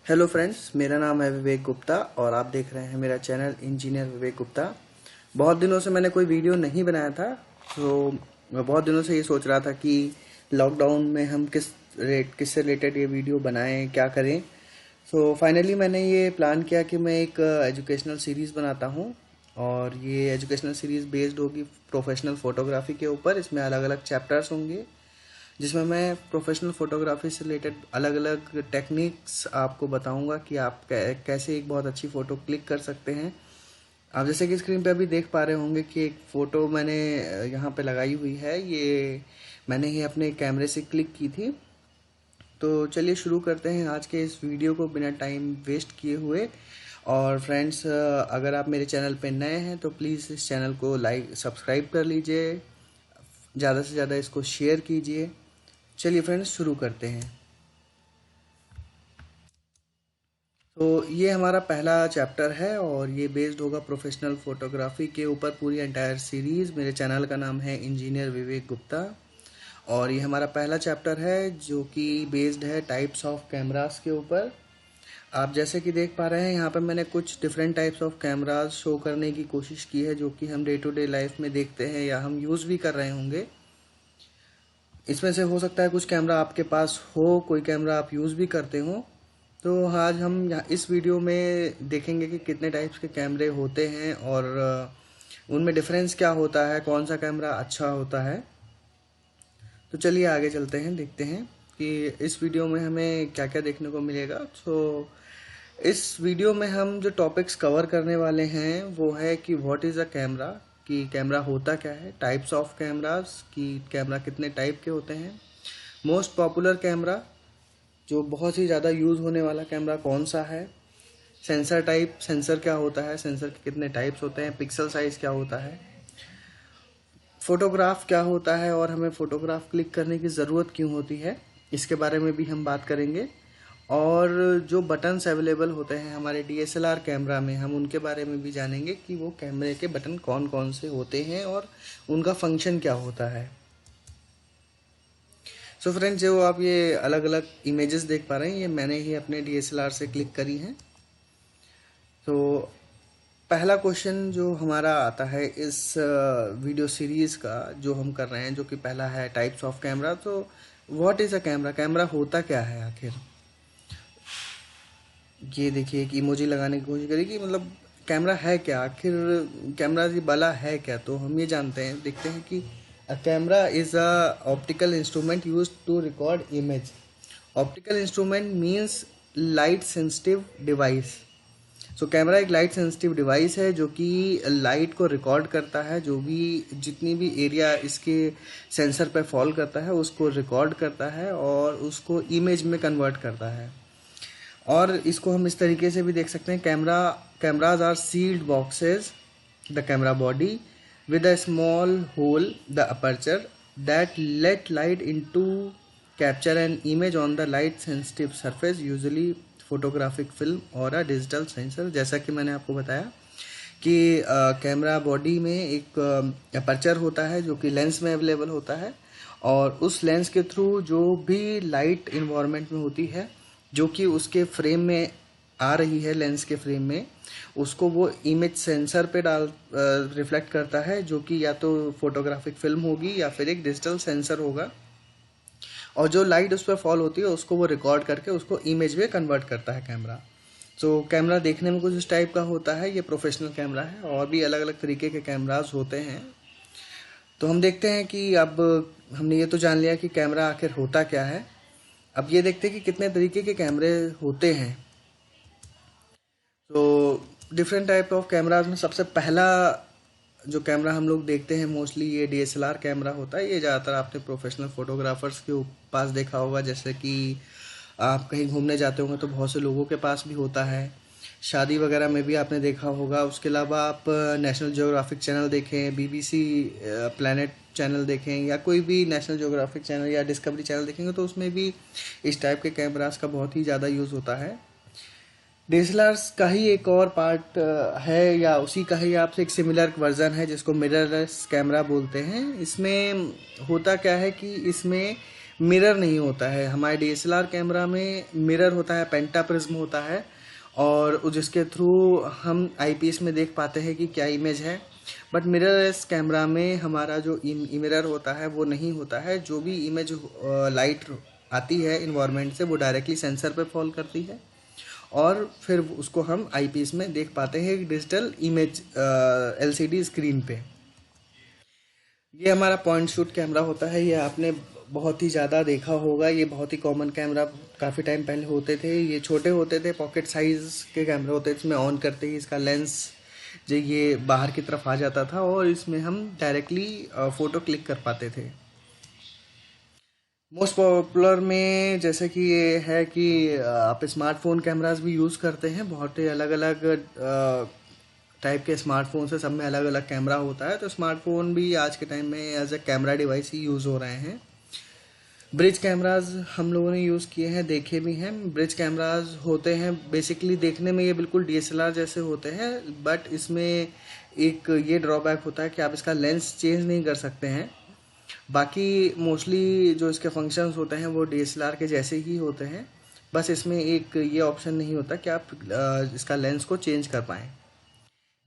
Hello friends, मेरा नाम है विवेक गुप्ता और आप देख रहे हैं मेरा चैनल इंजीनियर विवेक गुप्ता। बहुत दिनों से मैंने कोई वीडियो नहीं बनाया था, तो मैं बहुत दिनों से ये सोच रहा था कि लॉकडाउन में हम किससे रिलेटेड ये वीडियो बनाएं, क्या करें। सो फाइनली मैंने ये प्लान किया कि मैं एक एजुकेशनल सीरीज़ बनाता हूँ और ये एजुकेशनल सीरीज़ बेस्ड होगी प्रोफेशनल फ़ोटोग्राफी के ऊपर। इसमें अलग अलग चैप्टर्स होंगे जिसमें मैं प्रोफेशनल फ़ोटोग्राफी से रिलेटेड अलग अलग टेक्निक्स आपको बताऊंगा कि आप कैसे एक बहुत अच्छी फ़ोटो क्लिक कर सकते हैं। आप जैसे कि स्क्रीन पे अभी देख पा रहे होंगे कि एक फ़ोटो मैंने यहाँ पे लगाई हुई है। ये मैंने ही अपने कैमरे से क्लिक की थी। तो चलिए शुरू करते हैं आज के इस वीडियो को बिना टाइम वेस्ट किए हुए। और फ्रेंड्स, अगर आप मेरे चैनल पे नए हैं तो प्लीज़ इस चैनल को लाइक सब्सक्राइब कर लीजिए, ज़्यादा से ज़्यादा इसको शेयर कीजिए। चलिए फ्रेंड्स, शुरू करते हैं। तो ये हमारा पहला चैप्टर है और ये बेस्ड होगा प्रोफेशनल फोटोग्राफी के ऊपर। पूरी एंटायर सीरीज़, मेरे चैनल का नाम है इंजीनियर विवेक गुप्ता और ये हमारा पहला चैप्टर है जो कि बेस्ड है टाइप्स ऑफ कैमरास के ऊपर। आप जैसे कि देख पा रहे हैं यहाँ पे मैंने कुछ different types of cameras show करने की कोशिश की है जो कि हम डे टू डे लाइफ में देखते हैं या हम यूज़ भी कर रहे होंगे। इसमें से हो सकता है कुछ कैमरा आपके पास हो, कोई कैमरा आप यूज़ भी करते हो। तो आज हम यहाँ इस वीडियो में देखेंगे कि कितने टाइप्स के कैमरे होते हैं और उनमें डिफरेंस क्या होता है, कौन सा कैमरा अच्छा होता है। तो चलिए आगे चलते हैं, देखते हैं कि इस वीडियो में हमें क्या क्या देखने को मिलेगा। तो इस वीडियो में हम जो टॉपिक्स कवर करने वाले हैं वो है कि व्हाट इज़ अ कैमरा, कि कैमरा होता क्या है, टाइप्स ऑफ कैमरास, कि कैमरा कितने टाइप के होते हैं, मोस्ट पॉपुलर कैमरा जो बहुत ही ज़्यादा यूज़ होने वाला कैमरा कौन सा है, सेंसर टाइप, सेंसर क्या होता है, सेंसर के कितने टाइप्स होते हैं, पिक्सल साइज क्या होता है, फोटोग्राफ क्या होता है और हमें फ़ोटोग्राफ क्लिक करने की ज़रूरत क्यों होती है, इसके बारे में भी हम बात करेंगे। और जो बटन्स अवेलेबल होते हैं हमारे डीएसएलआर कैमरा में, हम उनके बारे में भी जानेंगे कि वो कैमरे के बटन कौन कौन से होते हैं और उनका फंक्शन क्या होता है। सो फ्रेंड्स, जो आप ये अलग अलग इमेजेस देख पा रहे हैं ये मैंने ही अपने डीएसएलआर से क्लिक करी हैं। तो पहला क्वेश्चन जो हमारा आता है इस वीडियो सीरीज़ का जो हम कर रहे हैं, जो कि पहला है टाइप्स ऑफ कैमरा। तो what is a camera, camera होता क्या है आखिर। ये देखिए कि इमोजी लगाने की कोशिश करें कि मतलब कैमरा है क्या आखिर, कैमरा जी भला है क्या। तो हम ये जानते हैं, देखते हैं कि a camera is a optical instrument use to record image. Optical instrument means light sensitive device. So camera एक लाइट सेंसिटिव डिवाइस है जो कि लाइट को रिकॉर्ड करता है, जो भी जितनी भी एरिया इसके सेंसर पे फॉल करता है उसको रिकॉर्ड करता है और उसको इमेज में कन्वर्ट करता है। और इसको हम इस तरीके से भी देख सकते हैं, cameras are sealed boxes the camera body with a small hole, the aperture, that let light into capture an image on the light sensitive surface, usually photographic film और a digital sensor। जैसा कि मैंने आपको बताया कि camera body में एक aperture होता है जो कि लेंस में अवेलेबल होता है और उस लेंस के थ्रू जो भी लाइट इन्वायरमेंट में होती है जो कि उसके फ्रेम में आ रही है, लेंस के फ्रेम में, उसको वो इमेज सेंसर पे रिफ्लेक्ट करता है, जो कि या तो फोटोग्राफिक फिल्म होगी या फिर एक डिजिटल सेंसर होगा। और जो लाइट उस पर फॉल होती है उसको वो रिकॉर्ड करके उसको इमेज में कन्वर्ट करता है कैमरा। तो कैमरा देखने में कुछ इस टाइप का होता है, ये प्रोफेशनल कैमरा है। और भी अलग अलग तरीके के कैमराज होते हैं। तो हम देखते हैं कि अब हमने ये तो जान लिया कि कैमरा आखिर होता क्या है। अब ये देखते हैं कि कितने तरीके के कैमरे होते हैं। तो डिफरेंट टाइप ऑफ कैमराज में सबसे पहला जो कैमरा हम लोग देखते हैं मोस्टली ये डीएसएलआर कैमरा होता है। ये ज़्यादातर आपने प्रोफेशनल फोटोग्राफर्स के पास देखा होगा, जैसे कि आप कहीं घूमने जाते होंगे तो बहुत से लोगों के पास भी होता है, शादी वगैरह में भी आपने देखा होगा। उसके अलावा आप नेशनल ज्योग्राफिक चैनल देखें, बीबीसी प्लैनेट चैनल देखें या कोई भी नेशनल ज्योग्राफिक चैनल या डिस्कवरी चैनल देखेंगे तो उसमें भी इस टाइप के कैमरास का बहुत ही ज़्यादा यूज़ होता है। डीएसएलआर का ही एक और पार्ट है या उसी का ही आपसे एक सिमिलर वर्जन है जिसको मिररलेस कैमरा बोलते हैं। इसमें होता क्या है कि इसमें मिरर नहीं होता है। हमारे डीएसएलआर कैमरा में मिरर होता है, पेंटा प्रिज्म होता है, और जिसके थ्रू हम आईपीएस में देख पाते हैं कि क्या इमेज है। बट मिररलेस कैमरा में हमारा जो मिरर होता है वो नहीं होता है। जो भी इमेज लाइट आती है इन्वायरमेंट से वो डायरेक्टली सेंसर पे फॉल करती है और फिर उसको हम आईपीएस में देख पाते हैं एक डिजिटल इमेज एलसीडी स्क्रीन पे। ये हमारा पॉइंट शूट कैमरा होता है। ये आपने बहुत ही ज़्यादा देखा होगा। ये बहुत ही कॉमन कैमरा काफ़ी टाइम पहले होते थे। ये छोटे होते थे, पॉकेट साइज़ के कैमरे होते थे। इसमें ऑन करते ही इसका लेंस जो ये बाहर की तरफ आ जाता था और इसमें हम डायरेक्टली फ़ोटो क्लिक कर पाते थे। मोस्ट पॉपुलर में जैसे कि ये है कि आप स्मार्टफोन कैमरास भी यूज़ करते हैं। बहुत ही अलग अलग टाइप के स्मार्टफोन से, सब में अलग अलग कैमरा होता है। तो स्मार्टफोन भी आज के टाइम में एज ए कैमरा डिवाइस ही यूज़ हो रहे हैं। ब्रिज कैमराज हम लोगों ने यूज़ किए हैं, देखे भी हैं। ब्रिज कैमराज होते हैं बेसिकली देखने में ये बिल्कुल डीएसएलआर जैसे होते हैं, बट इसमें एक ये ड्रॉबैक होता है कि आप इसका लेंस चेंज नहीं कर सकते हैं। बाकी मोस्टली जो इसके फंक्शंस होते हैं वो डीएसएलआर के जैसे ही होते हैं, बस इसमें एक ये ऑप्शन नहीं होता कि आप इसका लेंस को चेंज कर पाएँ।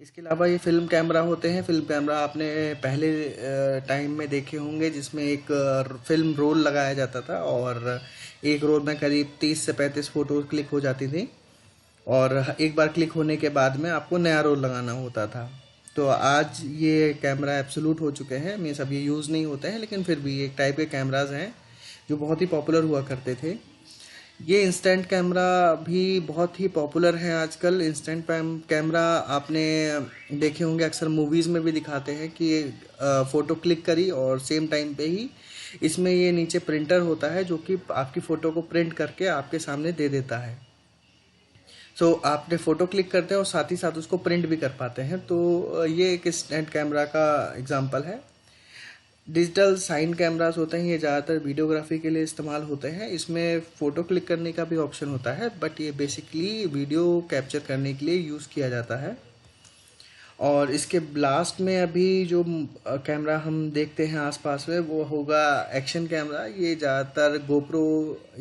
इसके अलावा ये फिल्म कैमरा होते हैं। फिल्म कैमरा आपने पहले टाइम में देखे होंगे जिसमें एक फिल्म रोल लगाया जाता था और एक रोल में करीब 30 से 35 फ़ोटो क्लिक हो जाती थी और एक बार क्लिक होने के बाद में आपको नया रोल लगाना होता था। तो आज ये कैमरा एब्सोल्यूट हो चुके हैं, मीन्स अब ये यूज़ नहीं होते हैं, लेकिन फिर भी एक टाइप के कैमराज हैं जो बहुत ही पॉपुलर हुआ करते थे। ये इंस्टेंट कैमरा भी बहुत ही पॉपुलर है आजकल। इंस्टेंट कैमरा आपने देखे होंगे, अक्सर मूवीज़ में भी दिखाते हैं कि फ़ोटो क्लिक करी और सेम टाइम पे ही इसमें ये नीचे प्रिंटर होता है जो कि आपकी फ़ोटो को प्रिंट करके आपके सामने दे देता है। सो आपने फ़ोटो क्लिक करते हैं और साथ ही साथ उसको प्रिंट भी कर पाते हैं। तो ये एक इंस्टेंट कैमरा का एग्जांपल है। डिजिटल साइन कैमरास होते हैं, ये ज़्यादातर वीडियोग्राफी के लिए इस्तेमाल होते हैं। इसमें फ़ोटो क्लिक करने का भी ऑप्शन होता है, बट ये बेसिकली वीडियो कैप्चर करने के लिए यूज़ किया जाता है। और इसके लास्ट में अभी जो कैमरा हम देखते हैं आसपास में वो होगा एक्शन कैमरा। ये ज़्यादातर गोप्रो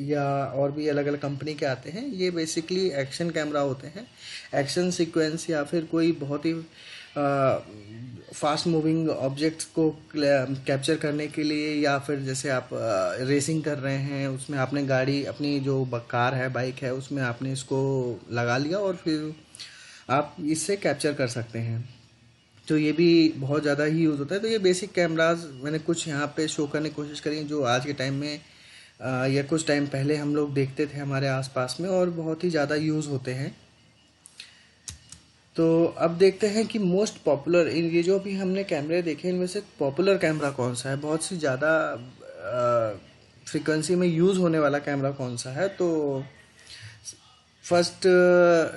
या और भी अलग अलग कंपनी के आते हैं। ये बेसिकली एक्शन कैमरा होते हैं। एक्शन सीक्वेंस या फिर कोई बहुत ही फास्ट मूविंग ऑब्जेक्ट्स को कैप्चर करने के लिए, या फिर जैसे आप रेसिंग कर रहे हैं, उसमें आपने गाड़ी अपनी जो कार है, बाइक है, उसमें आपने इसको लगा लिया और फिर आप इससे कैप्चर कर सकते हैं। तो ये भी बहुत ज़्यादा ही यूज़ होता है। तो ये बेसिक कैमराज मैंने कुछ यहाँ पे शो करने की कोशिश करी जो आज के टाइम में या कुछ टाइम पहले हम लोग देखते थे हमारे आसपास में और बहुत ही ज़्यादा यूज़ होते हैं। तो अब देखते हैं कि मोस्ट पॉपुलर इन ये जो भी हमने कैमरे देखे इनमें से पॉपुलर कैमरा कौन सा है, बहुत सी ज़्यादा फ्रीक्वेंसी में यूज़ होने वाला कैमरा कौन सा है। तो फर्स्ट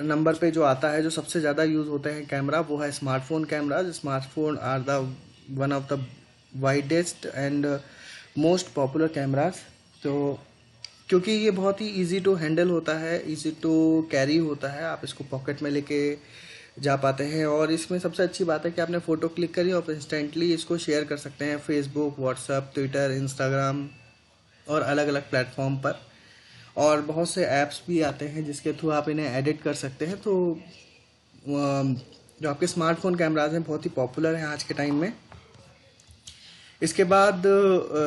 नंबर पे जो आता है, जो सबसे ज़्यादा यूज़ होते हैं कैमरा, वो है smartphone camera. Smartphone are the one of the widest and most popular cameras. तो क्योंकि ये बहुत ही इजी टू हैंडल होता है, इजी टू कैरी होता है, आप इसको पॉकेट में लेके जा पाते हैं। और इसमें सबसे अच्छी बात है कि आपने फ़ोटो क्लिक करी और इंस्टेंटली इसको शेयर कर सकते हैं फेसबुक, व्हाट्सएप, ट्विटर, इंस्टाग्राम और अलग अलग प्लेटफॉर्म पर। और बहुत से ऐप्स भी आते हैं जिसके थ्रू आप इन्हें एडिट कर सकते हैं। तो जो आपके स्मार्टफोन कैमराज हैं बहुत ही पॉपुलर हैं आज के टाइम में। इसके बाद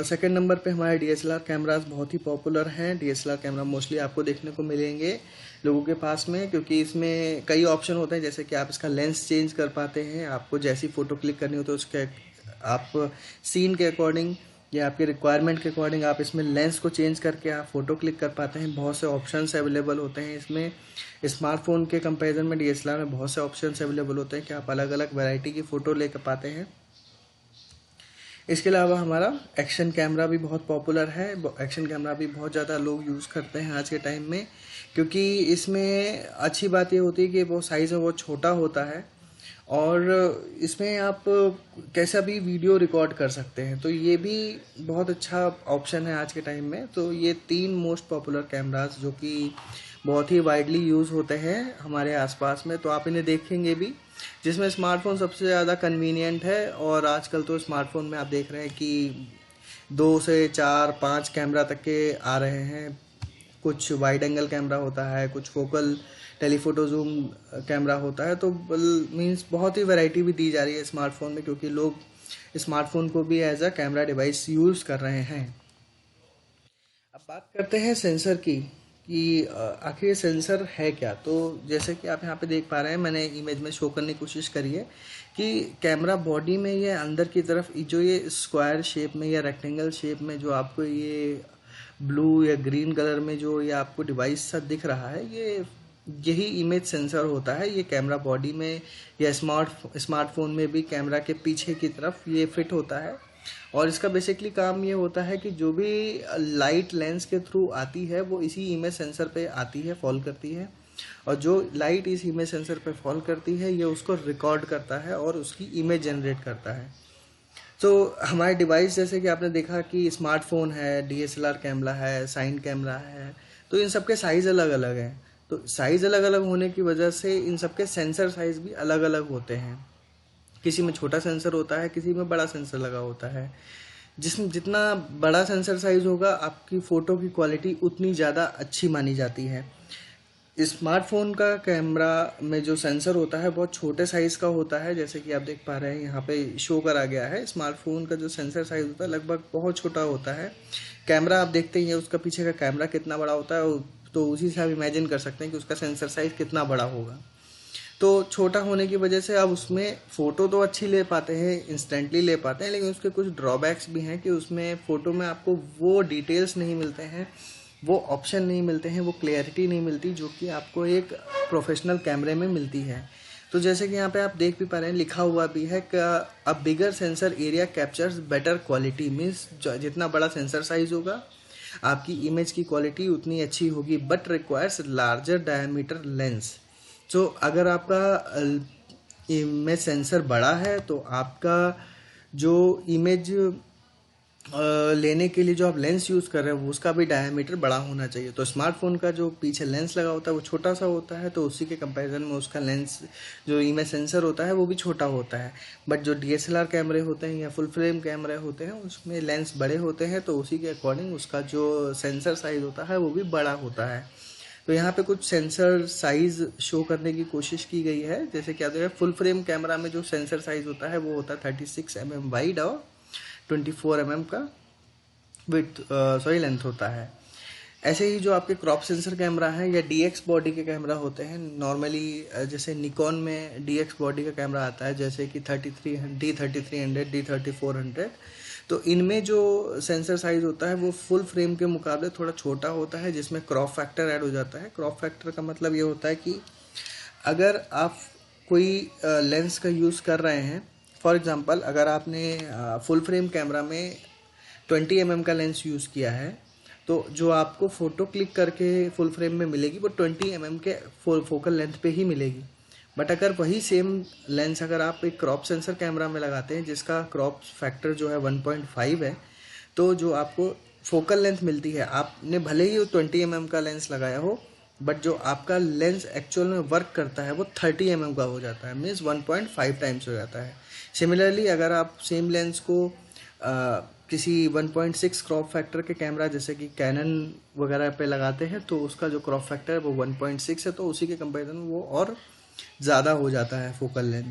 सेकंड नंबर पे हमारे डीएसएलआर कैमराज बहुत ही पॉपुलर हैं। डीएसएलआर कैमरा मोस्टली आपको देखने को मिलेंगे लोगों के पास में, क्योंकि इसमें कई ऑप्शन होते हैं। जैसे कि आप इसका लेंस चेंज कर पाते हैं, आपको जैसी फ़ोटो क्लिक करनी हो तो उसके आप सीन के अकॉर्डिंग या आपके रिक्वायरमेंट के अकॉर्डिंग आप इसमें लेंस को चेंज करके आप फ़ोटो क्लिक कर पाते हैं। बहुत से ऑप्शंस अवेलेबल होते हैं इसमें। स्मार्टफोन के कंपैरिजन में डीएसएलआर में बहुत से ऑप्शंस अवेलेबल होते हैं कि आप अलग अलग वैरायटी की फ़ोटो लेकर पाते हैं। इसके अलावा हमारा एक्शन कैमरा भी बहुत पॉपुलर है। एक्शन कैमरा भी बहुत ज़्यादा लोग यूज़ करते हैं आज के टाइम में, क्योंकि इसमें अच्छी बात ये होती है कि वो साइज़ में बहुत छोटा होता है और इसमें आप कैसा भी वीडियो रिकॉर्ड कर सकते हैं। तो ये भी बहुत अच्छा ऑप्शन है आज के टाइम में। तो ये 3 मोस्ट पॉपुलर कैमराज जो कि बहुत ही वाइडली यूज़ होते हैं हमारे आसपास में, तो आप इन्हें देखेंगे भी, जिसमें स्मार्टफोन सबसे ज़्यादा कन्वीनियंट है। और आजकल तो स्मार्टफोन में आप देख रहे हैं कि 2 से 4 5 कैमरा तक के आ रहे हैं। कुछ वाइड एंगल कैमरा होता है, कुछ फोकल टेलीफोटो जूम कैमरा होता है। तो मीन्स बहुत ही वैरायटी भी दी जा रही है स्मार्टफोन में, क्योंकि लोग स्मार्टफोन को भी as a camera device use कर रहे हैं। अब बात करते हैं सेंसर की कि आखिर ये सेंसर है क्या। तो जैसे कि आप यहाँ पे देख पा रहे हैं, मैंने इमेज में शो करने की कोशिश करी है कि कैमरा बॉडी में ये अंदर की तरफ जो ये स्क्वायर शेप में या रेक्टेंगल शेप में जो आपको ये ब्लू या ग्रीन कलर में जो ये आपको डिवाइस सा दिख रहा है, यही इमेज सेंसर होता है। ये कैमरा बॉडी में या स्मार्टफोन में भी कैमरा के पीछे की तरफ ये फिट होता है। और इसका बेसिकली काम ये होता है कि जो भी लाइट लेंस के थ्रू आती है वो इसी इमेज सेंसर पे आती है, फॉल करती है। और जो लाइट इस इमेज सेंसर पे फॉल करती है ये उसको रिकॉर्ड करता है और उसकी इमेज जनरेट करता है। तो हमारे डिवाइस जैसे कि आपने देखा कि स्मार्टफोन है, डीएसएलआर कैमरा है, साइन कैमरा है, तो इन सबके साइज़ अलग अलग हैं। तो साइज़ अलग अलग होने की वजह से इन सबके सेंसर साइज़ भी अलग अलग होते हैं। किसी में छोटा सेंसर होता है, किसी में बड़ा सेंसर लगा होता है। जिसमें जितना बड़ा सेंसर साइज़ होगा आपकी फ़ोटो की क्वालिटी उतनी ज़्यादा अच्छी मानी जाती है। स्मार्टफोन का कैमरा में जो सेंसर होता है बहुत छोटे साइज़ का होता है। जैसे कि आप देख पा रहे हैं यहाँ पे शो करा गया है, स्मार्टफोन का जो सेंसर साइज़ होता है लगभग बहुत छोटा होता है। कैमरा आप देखते ही हैं, उसका पीछे का कैमरा कितना बड़ा होता है, तो उसी से आप इमेजिन कर सकते हैं कि उसका सेंसर साइज़ कितना बड़ा होगा। तो छोटा होने की वजह से आप उसमें फ़ोटो तो अच्छी ले पाते हैं, इंस्टेंटली ले पाते हैं, लेकिन उसके कुछ ड्रॉबैक्स भी हैं कि उसमें फ़ोटो में आपको वो डिटेल्स नहीं मिलते हैं, वो ऑप्शन नहीं मिलते हैं, वो क्लियरिटी नहीं मिलती जो कि आपको एक प्रोफेशनल कैमरे में मिलती है। तो जैसे कि यहाँ पे आप देख भी पा रहे हैं, लिखा हुआ भी है कि a bigger sensor area captures better quality. Means जितना बड़ा सेंसर साइज होगा आपकी इमेज की क्वालिटी उतनी अच्छी होगी, but requires larger diameter lens. तो अगर आपका इमेज सेंसर बड़ा है तो आपका जो इमेज लेने के लिए जो आप लेंस यूज़ कर रहे हैं उसका भी डायमीटर बड़ा होना चाहिए। तो स्मार्टफोन का जो पीछे लेंस लगा होता है वो छोटा सा होता है, तो उसी के कंपैरिजन में उसका लेंस जो इमेज सेंसर होता है वो भी छोटा होता है। बट जो डीएसएलआर कैमरे होते हैं या फुल फ्रेम कैमरे होते हैं उसमें लेंस बड़े होते हैं, तो उसी के अकॉर्डिंग उसका जो सेंसर साइज होता है वो भी बड़ा होता है। तो यहाँ पे कुछ सेंसर साइज शो करने की कोशिश की गई है। जैसे कि आप देख रहे हैं, फुल फ्रेम कैमरा में जो सेंसर साइज होता है वो होता है 36 mm वाइड और 24 mm का विड्थ लेंथ होता है। ऐसे ही जो आपके क्रॉप सेंसर कैमरा है या डीएक्स बॉडी के कैमरा होते हैं, नॉर्मली जैसे निकॉन में डीएक्स बॉडी का कैमरा आता है, जैसे कि D3300, D3400। तो इनमें जो सेंसर साइज होता है वो फुल फ्रेम के मुकाबले थोड़ा छोटा होता है, जिसमें क्रॉप फैक्टर ऐड हो जाता है। क्रॉप फैक्टर का मतलब ये होता है कि अगर आप कोई लेंस का यूज़ कर रहे हैं, फॉर एग्जांपल अगर आपने फुल फ्रेम कैमरा में 20 mm का लेंस यूज़ किया है, तो जो आपको फ़ोटो क्लिक करके फुल फ्रेम में मिलेगी वो 20 mm के फोकल लेंथ पे ही मिलेगी। बट अगर वही सेम लेंस अगर आप एक क्रॉप सेंसर कैमरा में लगाते हैं जिसका क्रॉप फैक्टर जो है 1.5 है, तो जो आपको फोकल लेंथ मिलती है, आपने भले ही 20 mm का लेंस लगाया हो, बट जो आपका लेंस एक्चुअल में वर्क करता है वो 30 mm का हो जाता है, मीन्स 1.5 टाइम्स हो जाता है। सिमिलरली अगर आप सेम लेंस को किसी 1.6 क्रॉप फैक्टर के कैमरा जैसे कि कैनन वगैरह पे लगाते हैं, तो उसका जो क्रॉप फैक्टर है वो 1.6 है, तो उसी के कंपैरिजन वो और ज़्यादा हो जाता है फोकल लेंथ।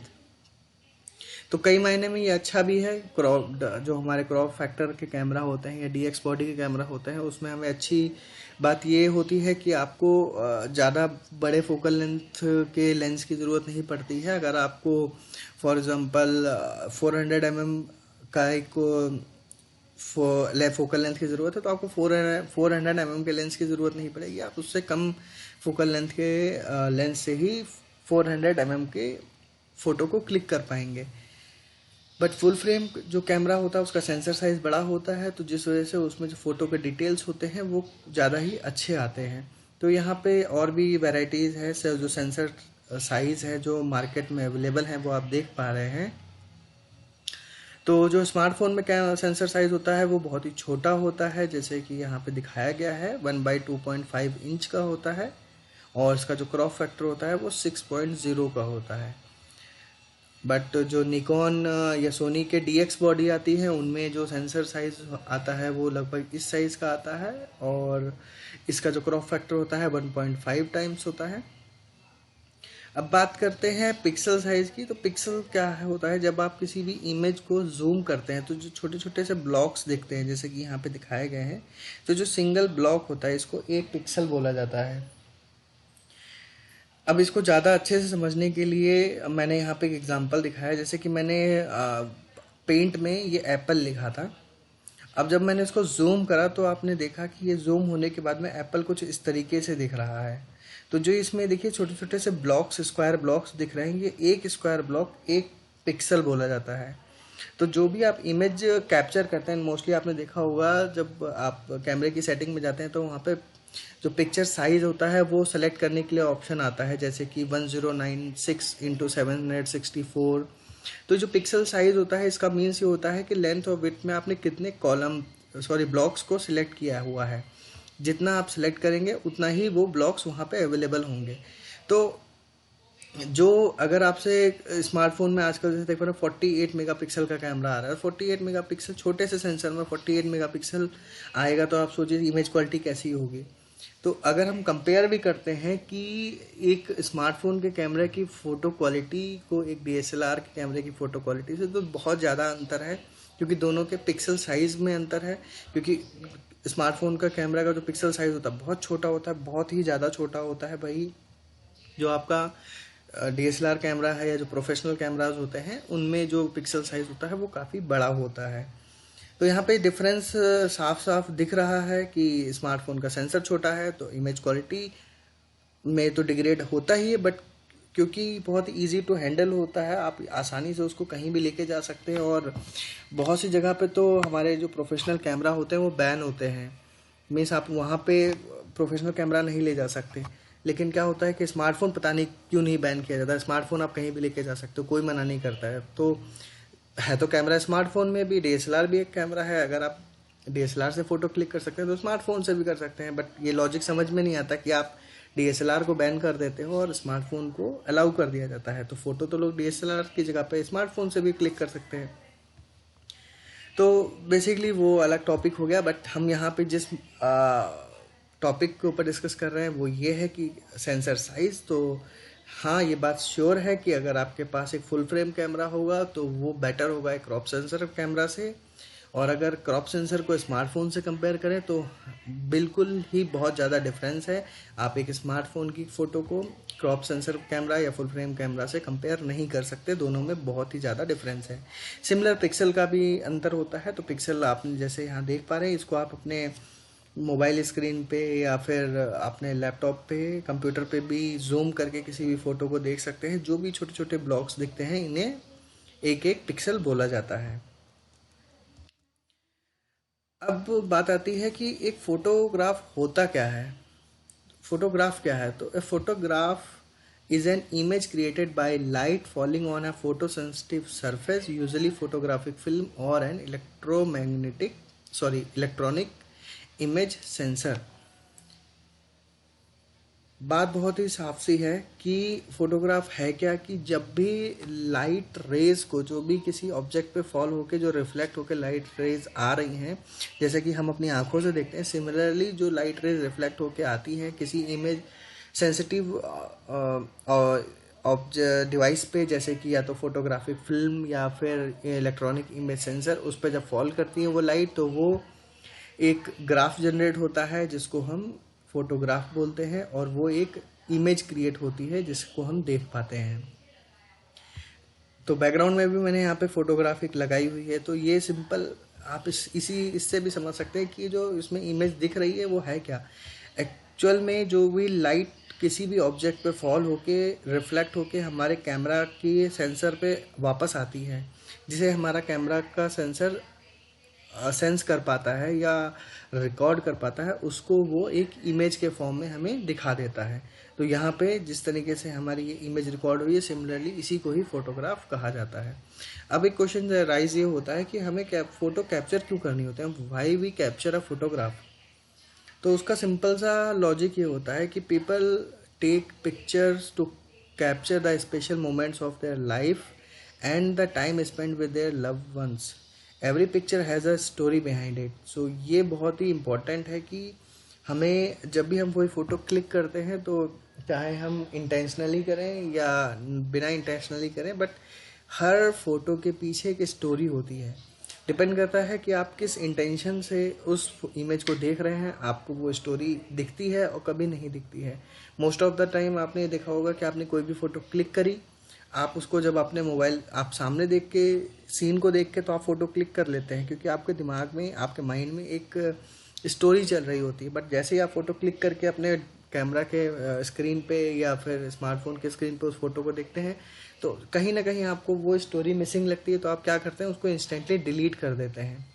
तो कई मायने में ये अच्छा भी है। क्रॉप जो हमारे क्रॉप फैक्टर के कैमरा होते हैं या डीएक्स बॉडी के कैमरा होते हैं उसमें हमें अच्छी बात ये होती है कि आपको ज़्यादा बड़े फोकल लेंथ के लेंस की ज़रूरत नहीं पड़ती है। अगर आपको फॉर एग्ज़ाम्पल 400 mm का एक फोकल लेंथ की ज़रूरत है, तो आपको 400 mm के लेंस की ज़रूरत नहीं पड़ेगी। आप उससे कम फोकल लेंथ के लेंस से ही 400 mm के फ़ोटो को क्लिक कर पाएंगे। बट फुल फ्रेम जो कैमरा होता है उसका सेंसर साइज़ बड़ा होता है, तो जिस वजह से उसमें जो फ़ोटो के डिटेल्स होते हैं वो ज़्यादा ही अच्छे आते हैं। तो यहाँ पे और भी वैराइटीज़ है, जो सेंसर साइज़ है जो मार्केट में अवेलेबल हैं वो आप देख पा रहे हैं। तो जो स्मार्टफोन में क्या सेंसर साइज़ होता है वो बहुत ही छोटा होता है, जैसे कि यहाँ पे दिखाया गया है 1/2.5 इंच का होता है, और इसका जो क्रॉप फैक्टर होता है वो 6.0 का होता है। बट जो निकॉन या सोनी के DX बॉडी आती है उनमें जो सेंसर साइज आता है वो लगभग इस साइज़ का आता है, और इसका जो क्रॉप फैक्टर होता है 1.5 टाइम्स होता है। अब बात करते हैं पिक्सल साइज की। तो पिक्सल क्या है होता है, जब आप किसी भी इमेज को जूम करते हैं तो जो छोटे छोटे से ब्लॉक्स दिखते हैं जैसे कि यहाँ पे दिखाए गए हैं, तो जो सिंगल ब्लॉक होता है इसको 1 पिक्सल बोला जाता है। अब इसको ज़्यादा अच्छे से समझने के लिए मैंने यहाँ पे एक एग्जांपल दिखाया, जैसे कि मैंने पेंट में ये एप्पल लिखा था। अब जब मैंने इसको जूम करा तो आपने देखा कि ये जूम होने के बाद में एप्पल कुछ इस तरीके से दिख रहा है। तो जो इसमें देखिए छोटे छोटे से ब्लॉक्स, स्क्वायर ब्लॉक्स दिख रहे हैं, ये एक स्क्वायर ब्लॉक 1 पिक्सल बोला जाता है। तो जो भी आप इमेज कैप्चर करते हैं, मोस्टली आपने देखा होगा जब आप कैमरे की सेटिंग में जाते हैं तो वहाँ पे जो पिक्चर साइज होता है वो सेलेक्ट करने के लिए ऑप्शन आता है, जैसे कि 1096x764। तो जो पिक्सल साइज होता है इसका मीन्स ये होता है कि लेंथ और विड्थ में आपने कितने ब्लॉक्स को सिलेक्ट किया हुआ है। जितना आप सिलेक्ट करेंगे उतना ही वो ब्लॉक्स वहाँ पे अवेलेबल होंगे। तो जो अगर आपसे स्मार्टफोन में आजकल जैसे देखो ना 48 मेगापिक्सल का कैमरा आ रहा है, 48 मेगापिक्सल छोटे से सेंसर में 48 मेगापिक्सल आएगा, तो आप सोचिए इमेज क्वालिटी कैसी होगी। तो अगर हम कंपेयर भी करते हैं कि एक स्मार्टफोन के कैमरे की फ़ोटो क्वालिटी को एक DSLR के कैमरे की फ़ोटो क्वालिटी से, तो बहुत ज़्यादा अंतर है, क्योंकि दोनों के पिक्सल साइज़ में अंतर है। क्योंकि स्मार्टफोन का कैमरा का जो पिक्सल साइज़ होता है बहुत छोटा होता है, बहुत ही ज़्यादा छोटा होता है भाई। जो आपका DSLR कैमरा है या जो प्रोफेशनल कैमराज होते हैं उनमें जो पिक्सल साइज़ होता है वो काफ़ी बड़ा होता है। तो यहाँ पे डिफरेंस साफ साफ दिख रहा है कि स्मार्टफोन का सेंसर छोटा है तो इमेज क्वालिटी में तो डिग्रेड होता ही है, बट क्योंकि बहुत इजी टू हैंडल होता है, आप आसानी से उसको कहीं भी लेके जा सकते हैं। और बहुत सी जगह पे तो हमारे जो प्रोफेशनल कैमरा होते हैं वो बैन होते हैं, मीन्स आप वहाँ पे प्रोफेशनल कैमरा नहीं ले जा सकते। लेकिन क्या होता है कि स्मार्टफोन पता नहीं क्यों नहीं बैन किया जाता, स्मार्टफोन आप कहीं भी लेके जा सकते हो, कोई मना नहीं करता है। तो है तो कैमरा स्मार्टफोन में भी, DSLR भी एक कैमरा है। अगर आप DSLR से फ़ोटो क्लिक कर सकते हैं तो स्मार्टफोन से भी कर सकते हैं, बट ये लॉजिक समझ में नहीं आता कि आप DSLR को बैन कर देते हो और स्मार्टफोन को अलाउ कर दिया जाता है। तो फ़ोटो तो लोग DSLR की जगह पे स्मार्टफोन से भी क्लिक कर सकते हैं। तो बेसिकली वो अलग टॉपिक हो गया, बट हम यहाँ पे जिस टॉपिक के ऊपर डिस्कस कर रहे हैं वो ये है कि सेंसर साइज़। तो हाँ, ये बात श्योर है कि अगर आपके पास एक फुल फ्रेम कैमरा होगा तो वो बेटर होगा एक क्रॉप सेंसर कैमरा से। और अगर क्रॉप सेंसर को स्मार्टफोन से कंपेयर करें तो बिल्कुल ही बहुत ज़्यादा डिफरेंस है। आप एक स्मार्टफोन की फ़ोटो को क्रॉप सेंसर कैमरा या फुल फ्रेम कैमरा से कंपेयर नहीं कर सकते, दोनों में बहुत ही ज़्यादा डिफरेंस है। सिमिलर पिक्सल का भी अंतर होता है। तो पिक्सल आपने जैसे यहाँ देख पा रहे हैं, इसको आप अपने मोबाइल स्क्रीन पे या फिर अपने लैपटॉप पे, कंप्यूटर पे भी जूम करके किसी भी फ़ोटो को देख सकते हैं। जो भी छोटे छोटे ब्लॉक्स दिखते हैं इन्हें 1 पिक्सल बोला जाता है। अब बात आती है कि एक फोटोग्राफ होता क्या है। फोटोग्राफ क्या है? तो a photograph is an image created by light falling on a photosensitive surface, usually photographic film or an electronic image sensor। बात बहुत ही साफ सी है कि फोटोग्राफ है क्या, कि जब भी लाइट रेज को, जो भी किसी ऑब्जेक्ट पे फॉल होके जो रिफ्लेक्ट होके लाइट रेज आ रही हैं, जैसे कि हम अपनी आंखों से देखते हैं, सिमिलरली जो लाइट रेज रिफ्लेक्ट होके आती हैं किसी इमेज सेंसिटिव डिवाइस पे, जैसे कि या तो फोटोग्राफिक फिल्म या फिर इलेक्ट्रॉनिक इमेज सेंसर, उस पर जब फॉल करती है वो लाइट, तो वो एक ग्राफ जनरेट होता है जिसको हम फोटोग्राफ बोलते हैं, और वो एक इमेज क्रिएट होती है जिसको हम देख पाते हैं। तो बैकग्राउंड में भी मैंने यहाँ पे फोटोग्राफिक लगाई हुई है। तो ये सिंपल आप इससे भी समझ सकते हैं कि जो इसमें इमेज दिख रही है वो है क्या। एक्चुअल में जो भी लाइट किसी भी ऑब्जेक्ट पे फॉल होके रिफ्लेक्ट होके हमारे कैमरा के सेंसर पे वापस आती है, जिसे हमारा कैमरा का सेंसर सेंस कर पाता है या रिकॉर्ड कर पाता है, उसको वो एक इमेज के फॉर्म में हमें दिखा देता है। तो यहाँ पे जिस तरीके से हमारी ये इमेज रिकॉर्ड हुई है, सिमिलरली इसी को ही फोटोग्राफ कहा जाता है। अब एक क्वेश्चन राइज ये होता है कि हमें फोटो कैप्चर क्यों करनी होती है, why we capture a photograph. तो उसका सिंपल सा लॉजिक ये होता है कि people take pictures to capture the special moments of their life and the time spent with their loved ones. Every picture has a story behind it. So ये बहुत ही important है कि हमें जब भी हम कोई फ़ोटो क्लिक करते हैं तो चाहे हम इंटेंशनली करें या बिना इंटेंशनली करें, बट हर फोटो के पीछे एक स्टोरी होती है. डिपेंड करता है कि आप किस इंटेंशन से उस इमेज को देख रहे हैं. आपको वो स्टोरी दिखती है और कभी नहीं दिखती है. मोस्ट ऑफ द टाइम आपने देखा होगा कि आपने कोई भी फ़ोटो क्लिक करी, आप उसको जब अपने मोबाइल आप सामने देख के सीन को देख के तो आप फ़ोटो क्लिक कर लेते हैं, क्योंकि आपके दिमाग में, आपके माइंड में एक स्टोरी चल रही होती है. बट जैसे ही आप फ़ोटो क्लिक करके अपने कैमरा के स्क्रीन पे या फिर स्मार्टफोन के स्क्रीन पे उस फोटो को देखते हैं तो कहीं ना कहीं आपको वो स्टोरी मिसिंग लगती है. तो आप क्या करते हैं, उसको इंस्टेंटली डिलीट कर देते हैं.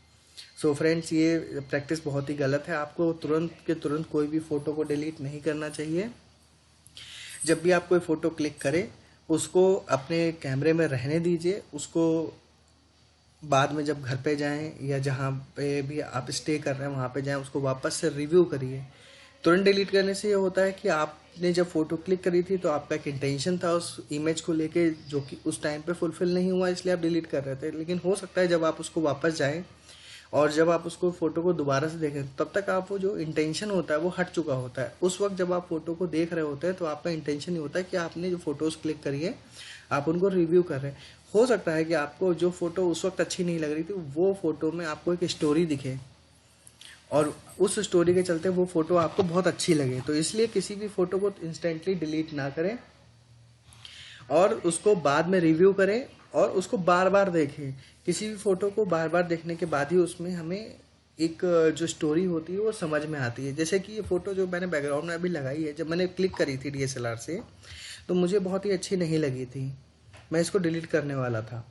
सो फ्रेंड्स, ये प्रैक्टिस बहुत ही गलत है. आपको तुरंत के तुरंत कोई भी फ़ोटो को डिलीट नहीं करना चाहिए. जब भी आप कोई फ़ोटो क्लिक करें उसको अपने कैमरे में रहने दीजिए. उसको बाद में जब घर पे जाएं या जहाँ पे भी आप स्टे कर रहे हैं वहाँ पे जाएं, उसको वापस से रिव्यू करिए. तुरंत डिलीट करने से ये होता है कि आपने जब फ़ोटो क्लिक करी थी तो आपका एक इंटेंशन था उस इमेज को लेके जो कि उस टाइम पे फुलफ़िल नहीं हुआ, इसलिए आप डिलीट कर रहे थे. लेकिन हो सकता है जब आप उसको वापस जाएं और जब आप उसको फ़ोटो को दोबारा से देखें तब तक आप वो जो इंटेंशन होता है वो हट चुका होता है. उस वक्त जब आप फ़ोटो को देख रहे होते हैं तो आपका इंटेंशन ये होता है कि आपने जो फ़ोटोज़ क्लिक करी है आप उनको रिव्यू कर रहे हैं. हो सकता है कि आपको जो फ़ोटो उस वक्त अच्छी नहीं लग रही थी वो फ़ोटो में आपको एक स्टोरी दिखे और उस स्टोरी के चलते वो फ़ोटो आपको बहुत अच्छी लगे. तो इसलिए किसी भी फ़ोटो को इंस्टेंटली डिलीट ना करें और उसको बाद में रिव्यू करें और उसको बार बार देखें. किसी भी फ़ोटो को बार बार देखने के बाद ही उसमें हमें एक जो स्टोरी होती है वो समझ में आती है. जैसे कि ये फ़ोटो जो मैंने बैकग्राउंड में अभी लगाई है, जब मैंने क्लिक करी थी DSLR से तो मुझे बहुत ही अच्छी नहीं लगी थी. मैं इसको डिलीट करने वाला था.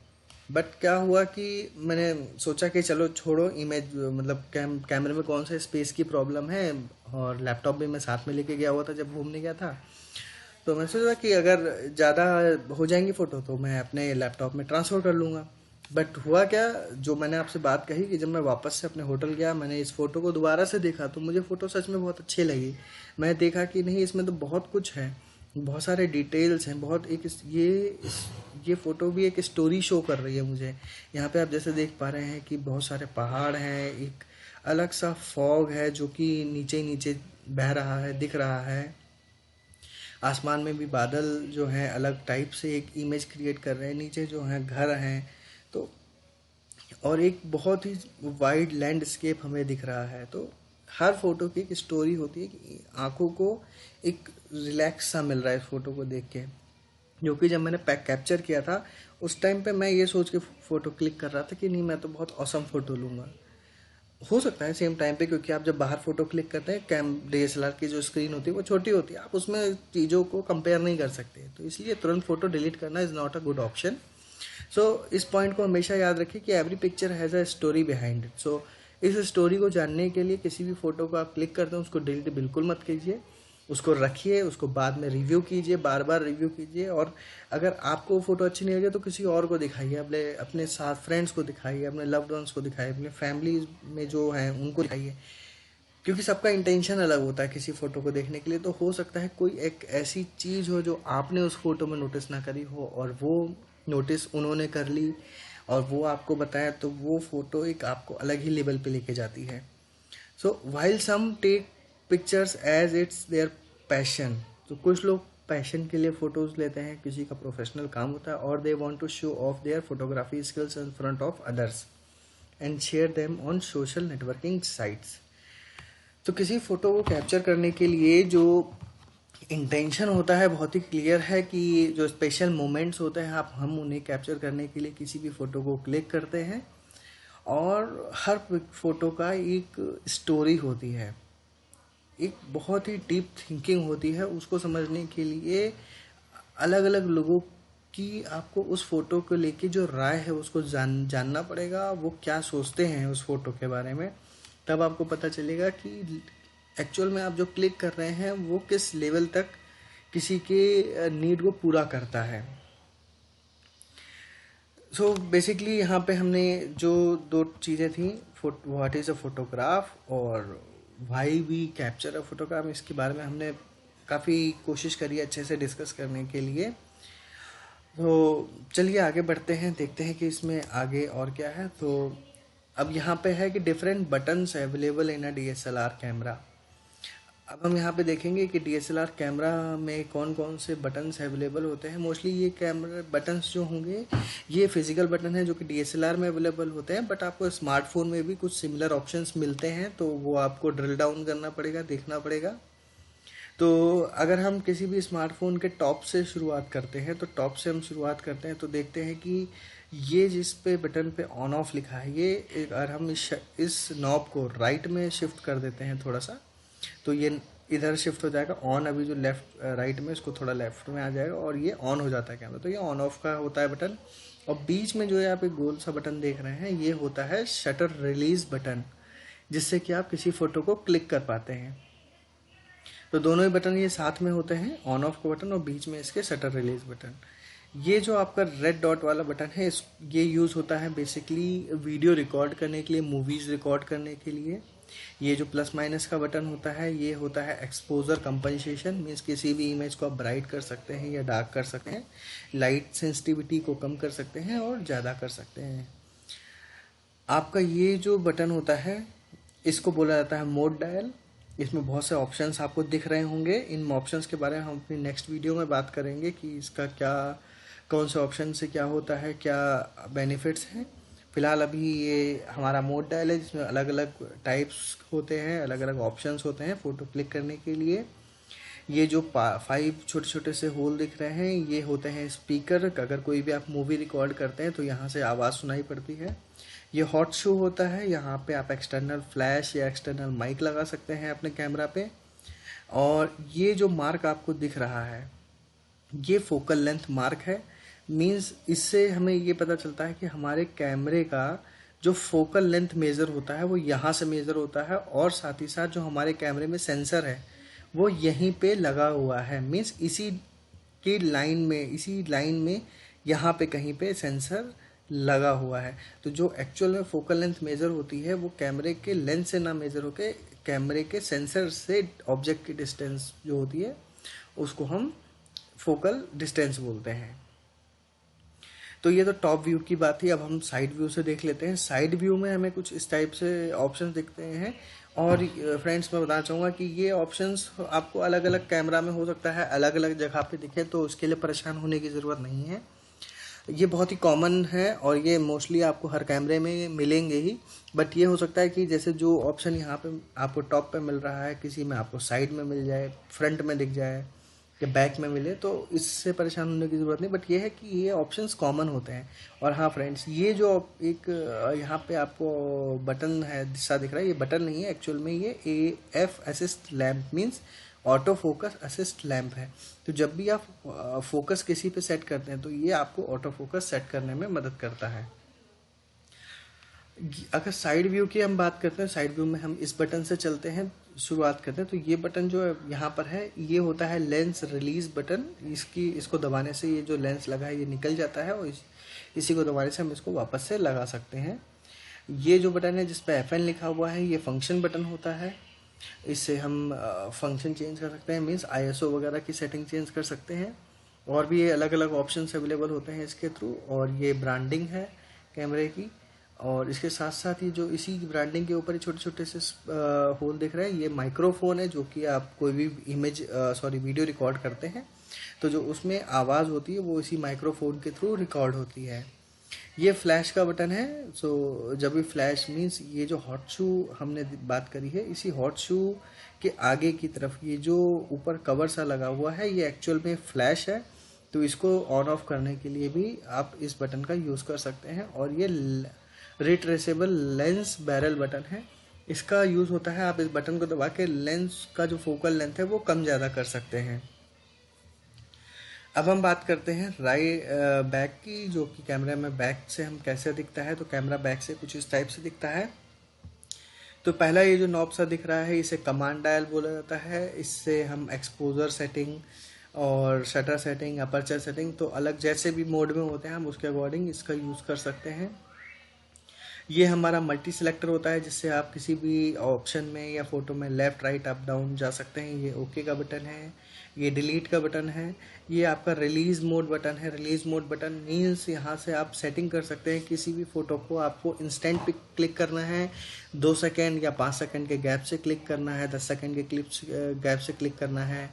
बट क्या हुआ कि मैंने सोचा कि चलो छोड़ो, इमेज मतलब कैमरे में कौन सा स्पेस की प्रॉब्लम है, और लैपटॉप भी मैं साथ में लेके गया हुआ था जब घूमने गया था. तो मैं सोचा कि अगर ज़्यादा हो जाएंगी फ़ोटो तो मैं अपने लैपटॉप में ट्रांसफ़र कर लूँगा. बट हुआ क्या, जो मैंने आपसे बात कही कि जब मैं वापस से अपने होटल गया, मैंने इस फ़ोटो को दोबारा से देखा तो मुझे फ़ोटो सच में बहुत अच्छी लगी. मैं देखा कि नहीं, इसमें तो बहुत कुछ है, बहुत सारे डिटेल्स हैं, बहुत ये फ़ोटो भी एक स्टोरी शो कर रही है मुझे. यहाँ पे आप जैसे देख पा रहे हैं कि बहुत सारे पहाड़ हैं, एक अलग सा फॉग है जो कि नीचे नीचे बह रहा है, दिख रहा है. आसमान में भी बादल जो हैं अलग टाइप से एक इमेज क्रिएट कर रहे हैं. नीचे जो हैं घर हैं. तो और एक बहुत ही वाइड लैंडस्केप हमें दिख रहा है. तो हर फोटो की एक स्टोरी होती है कि आंखों को एक रिलैक्स सा मिल रहा है इस फोटो को देख के. जो कि जब मैंने कैप्चर किया था उस टाइम पे मैं ये सोच के फ़ोटो क्लिक कर रहा था कि नहीं, मैं तो बहुत ऑसम फ़ोटो लूँगा. हो सकता है सेम टाइम पे, क्योंकि आप जब बाहर फ़ोटो क्लिक करते हैं DSLR की जो स्क्रीन होती है वो छोटी होती है, आप उसमें चीज़ों को कंपेयर नहीं कर सकते. तो इसलिए तुरंत फ़ोटो डिलीट करना is not a good option. So इस पॉइंट को हमेशा याद रखिए कि every picture has a story behind it. So इस स्टोरी को जानने के लिए किसी भी फ़ोटो को आप क्लिक करते हैं उसको डिलीट बिल्कुल मत कीजिए. उसको रखिए, उसको बाद में रिव्यू कीजिए, बार बार रिव्यू कीजिए. और अगर आपको फ़ोटो अच्छी नहीं लगे तो किसी और को दिखाइए, अपने साथ फ्रेंड्स को दिखाइए, अपने लव्ड वंस को दिखाइए, अपने फैमिली में जो हैं उनको दिखाइए. क्योंकि सबका इंटेंशन अलग होता है किसी फ़ोटो को देखने के लिए. तो हो सकता है कोई एक ऐसी चीज़ हो जो आपने उस फ़ोटो में नोटिस ना करी हो और वो नोटिस उन्होंने कर ली और वो आपको बताया, तो वो फ़ोटो एक आपको अलग ही लेवल पे लेके जाती है. So while some take pictures as it's their passion. तो कुछ लोग पैशन के लिए फ़ोटोज़ लेते हैं, किसी का प्रोफेशनल काम होता है, और they want to show off their photography skills in front of others and share them on social networking sites. तो किसी फ़ोटो को कैप्चर करने के लिए जो इंटेंशन होता है बहुत ही क्लियर है कि जो स्पेशल मोमेंट्स होते हैं हम उन्हें कैप्चर करने के लिए किसी भी फ़ोटो को क्लिक करते हैं. और हर फ़ोटो का एक स्टोरी होती है, एक बहुत ही डीप थिंकिंग होती है. उसको समझने के लिए अलग अलग लोगों की आपको उस फ़ोटो को लेके जो राय है उसको जानना पड़ेगा, वो क्या सोचते हैं उस फ़ोटो के बारे में. तब आपको पता चलेगा कि एक्चुअल में आप जो क्लिक कर रहे हैं वो किस लेवल तक किसी के नीड को पूरा करता है. सो बेसिकली यहाँ पे हमने जो दो चीज़ें थी, व्हाट इज़ अ फोटोग्राफ और why we capture a photograph, इसके बारे में हमने काफ़ी कोशिश करी अच्छे से डिस्कस करने के लिए. तो चलिए आगे बढ़ते हैं, देखते हैं कि इसमें आगे और क्या है। तो अब यहाँ पे है कि different buttons available in a DSLR camera. अब हम यहाँ पे देखेंगे कि डीएसएलआर कैमरा में कौन कौन से बटन्स अवेलेबल होते हैं। मोस्टली ये कैमरा बटन्स जो होंगे ये फिजिकल बटन है जो कि डीएसएलआर में अवेलेबल होते हैं, बट आपको स्मार्टफोन में भी कुछ सिमिलर ऑप्शंस मिलते हैं, तो वो आपको ड्रिल डाउन करना पड़ेगा, देखना पड़ेगा। तो अगर हम किसी भी स्मार्टफोन के टॉप से शुरुआत करते हैं, तो टॉप से हम शुरुआत करते हैं तो देखते हैं कि ये जिस पे बटन पे ऑन ऑफ लिखा है, ये अगर हम इस नॉब को राइट में शिफ्ट कर देते हैं थोड़ा सा, तो ये इधर शिफ्ट हो जाएगा ऑन। अभी जो लेफ्ट राइट में इसको थोड़ा लेफ्ट में आ जाएगा और ये ऑन हो जाता है कैमरा। तो ये ऑन ऑफ का होता है बटन। और बीच में जो है आप एक गोल सा बटन देख रहे हैं, ये होता है शटर रिलीज बटन, जिससे कि आप किसी फोटो को क्लिक कर पाते हैं। तो दोनों ही बटन ये साथ में होते हैं, ऑन ऑफ का बटन और बीच में इसके शटर रिलीज बटन। ये जो आपका रेड डॉट वाला बटन है, ये यूज़ होता है बेसिकली वीडियो रिकॉर्ड करने के लिए, मूवीज़ रिकॉर्ड करने के लिए। ये जो प्लस माइनस का बटन होता है, ये होता है एक्सपोजर कंपनसेशन, मीन्स किसी भी इमेज को आप ब्राइट कर सकते हैं या डार्क कर सकते हैं, लाइट सेंसिटिविटी को कम कर सकते हैं और ज़्यादा कर सकते हैं। आपका ये जो बटन होता है इसको बोला जाता है मोड डायल। इसमें बहुत से ऑप्शंस आपको दिख रहे होंगे। इन ऑप्शंस के बारे में हम अपनी नेक्स्ट वीडियो में बात करेंगे कि इसका क्या, कौन से ऑप्शन से क्या होता है, क्या बेनिफिट्स हैं। फिलहाल अभी ये हमारा मोड डायल है, जिसमें अलग अलग टाइप्स होते हैं, अलग अलग ऑप्शंस होते हैं फ़ोटो क्लिक करने के लिए। ये जो 5 छोटे छोटे से होल दिख रहे हैं, ये होते हैं स्पीकर। अगर कोई भी आप मूवी रिकॉर्ड करते हैं तो यहाँ से आवाज़ सुनाई पड़ती है। ये हॉट शो होता है, यहाँ पे आप एक्सटर्नल फ्लैश या एक्सटर्नल माइक लगा सकते हैं अपने कैमरा पे। और ये जो मार्क आपको दिख रहा है, ये फोकल लेंथ मार्क है। मींस इससे हमें ये पता चलता है कि हमारे कैमरे का जो फोकल लेंथ मेज़र होता है वो यहाँ से मेज़र होता है, और साथ ही साथ जो हमारे कैमरे में सेंसर है वो यहीं पे लगा हुआ है। मींस इसी की लाइन में, इसी लाइन में यहाँ पे कहीं पे सेंसर लगा हुआ है। तो जो एक्चुअल में फोकल लेंथ मेज़र होती है वो कैमरे के लेंथ से ना मेज़र होके कैमरे के सेंसर से ऑब्जेक्ट की डिस्टेंस जो होती है उसको हम फोकल डिस्टेंस बोलते हैं। तो ये तो टॉप व्यू की बात थी। अब हम साइड व्यू से देख लेते हैं। साइड व्यू में हमें कुछ इस टाइप से ऑप्शन दिखते हैं। और फ्रेंड्स मैं बताना चाहूँगा कि ये ऑप्शंस आपको अलग अलग कैमरा में हो सकता है अलग अलग जगह पे दिखे, तो उसके लिए परेशान होने की ज़रूरत नहीं है। ये बहुत ही कॉमन है और ये मोस्टली आपको हर कैमरे में मिलेंगे ही। बट ये हो सकता है कि जैसे जो ऑप्शन यहाँ पे आपको टॉप पे मिल रहा है, किसी में आपको साइड में मिल जाए, फ्रंट में दिख जाए या बैक में मिले, तो इससे परेशान होने की ज़रूरत नहीं। बट ये है कि ये ऑप्शंस कॉमन होते हैं। और हाँ फ्रेंड्स, ये जो एक यहाँ पे आपको बटन है सा दिख रहा है, ये बटन नहीं है एक्चुअल में, ये AF assist lamp means auto focus assist lamp है। तो जब भी आप फोकस किसी पे सेट करते हैं तो ये आपको ऑटो फोकस सेट करने में मदद करता है। अगर साइड व्यू की हम बात करते हैं, साइड व्यू में हम इस बटन से चलते हैं, शुरुआत करते हैं। तो ये बटन जो यहाँ पर है ये होता है लेंस रिलीज बटन। इसको दबाने से ये जो लेंस लगा है ये निकल जाता है और इसी को दबाने से हम इसको वापस से लगा सकते हैं। ये जो बटन है जिस पे FN लिखा हुआ है, ये फंक्शन बटन होता है। इससे हम फंक्शन चेंज कर सकते हैं, मीन्स ISO वगैरह की सेटिंग चेंज कर सकते हैं। और भी ये अलग अलग ऑप्शंस अवेलेबल होते हैं इसके थ्रू। और ये ब्रांडिंग है कैमरे की। और इसके साथ साथ ये जो इसी ब्रांडिंग के ऊपर छोटे छोटे से होल दिख रहे हैं, ये माइक्रोफोन है, जो कि आप कोई भी वीडियो रिकॉर्ड करते हैं तो जो उसमें आवाज़ होती है वो इसी माइक्रोफोन के थ्रू रिकॉर्ड होती है। ये फ्लैश का बटन है। सो जब भी फ्लैश मीन्स ये जो हॉट शू हमने बात करी है, इसी हॉट शू के आगे की तरफ ये जो ऊपर कवर सा लगा हुआ है ये एक्चुअल में फ्लैश है। तो इसको ऑन ऑफ करने के लिए भी आप इस बटन का यूज़ कर सकते हैं। और ये रिट्रेसेबल लेंस बैरल बटन है। इसका यूज़ होता है, आप इस बटन को दबा के लेंस का जो फोकल लेंथ है वो कम ज़्यादा कर सकते हैं। अब हम बात करते हैं बैक की, जो कि कैमरा में बैक से हम कैसे दिखता है। तो कैमरा बैक से कुछ इस टाइप से दिखता है। तो पहला ये जो नॉब सा दिख रहा है इसे कमांड डायल बोला जाता है। इससे हम एक्सपोजर सेटिंग और शटर सेटिंग, अपर्चर सेटिंग, तो अलग जैसे भी मोड में होते हैं हम उसके अकॉर्डिंग इसका यूज़ कर सकते हैं। ये हमारा मल्टी सिलेक्टर होता है, जिससे आप किसी भी ऑप्शन में या फोटो में लेफ्ट राइट अप डाउन जा सकते हैं। ये ओके का बटन है। ये डिलीट का बटन है। ये आपका रिलीज मोड बटन है। रिलीज मोड बटन मीन्स यहाँ से आप सेटिंग कर सकते हैं किसी भी फ़ोटो को आपको इंस्टेंट पे क्लिक करना है, 2 सेकेंड या 5 सेकेंड के गैप से क्लिक करना है, 10 सेकेंड के क्लिप्स गैप से क्लिक करना है,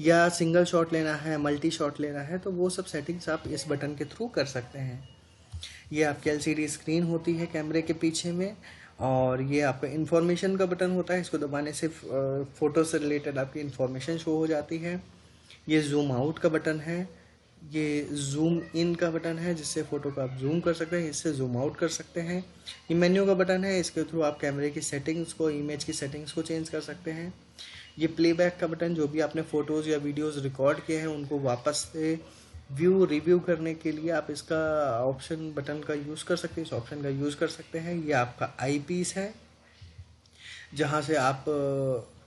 या सिंगल शॉट लेना है, मल्टी शॉट लेना है, तो वो सब सेटिंग्स आप इस बटन के थ्रू कर सकते हैं। ये आपकी एलसीडी स्क्रीन होती है कैमरे के पीछे में, और ये आपका इन्फॉर्मेशन का बटन होता है। इसको दबाने से फ़ोटो से रिलेटेड आपकी इन्फॉर्मेशन शो हो जाती है। ये जूम आउट का बटन है। ये जूम इन का बटन है, जिससे फ़ोटो को आप जूम कर सकते हैं, इससे जूम आउट कर सकते हैं। ये मेन्यू का बटन है, इसके थ्रू आप कैमरे की सेटिंग्स को, इमेज की सेटिंग्स को चेंज कर सकते हैं। ये प्लेबैक का बटन, जो भी आपने फ़ोटोज़ या वीडियोज़ रिकॉर्ड किए हैं उनको वापस से रिव्यू करने के लिए आप इसका ऑप्शन बटन का यूज़ कर सकते हैं, इस ऑप्शन का यूज़ कर सकते हैं। ये आपका आई पीस है, जहाँ से आप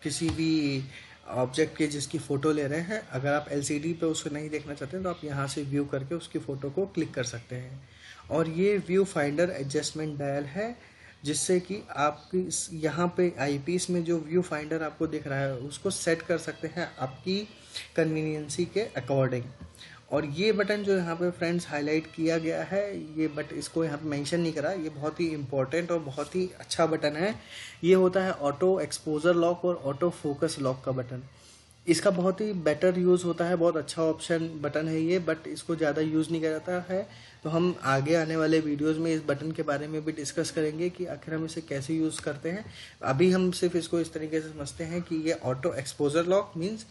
किसी भी ऑब्जेक्ट के जिसकी फ़ोटो ले रहे हैं, अगर आप एलसीडी पे उसको नहीं देखना चाहते हैं तो आप यहाँ से व्यू करके उसकी फ़ोटो को क्लिक कर सकते हैं। और ये व्यू फाइंडर एडजस्टमेंट डायल है, जिससे कि आपकी यहाँ पे आईपीस में जो व्यू फाइंडर आपको दिख रहा है उसको सेट कर सकते हैं आपकी कन्वीनियंसी के अकॉर्डिंग। और ये बटन जो यहाँ पे फ्रेंड्स हाईलाइट किया गया है, ये बट इसको यहाँ पे मेंशन नहीं करा, ये बहुत ही इंपॉर्टेंट और बहुत ही अच्छा बटन है। ये होता है ऑटो एक्सपोजर लॉक और ऑटो फोकस लॉक का बटन। इसका बहुत ही बेटर यूज़ होता है, बहुत अच्छा ऑप्शन बटन है ये, बट इसको ज़्यादा यूज़ नहीं किया जाता है। तो हम आगे आने वाले वीडियोस में इस बटन के बारे में भी डिस्कस करेंगे कि आखिर हम इसे कैसे यूज़ करते हैं। अभी हम सिर्फ इसको इस तरीके से समझते हैं कि ये ऑटो एक्सपोजर लॉक मीन्स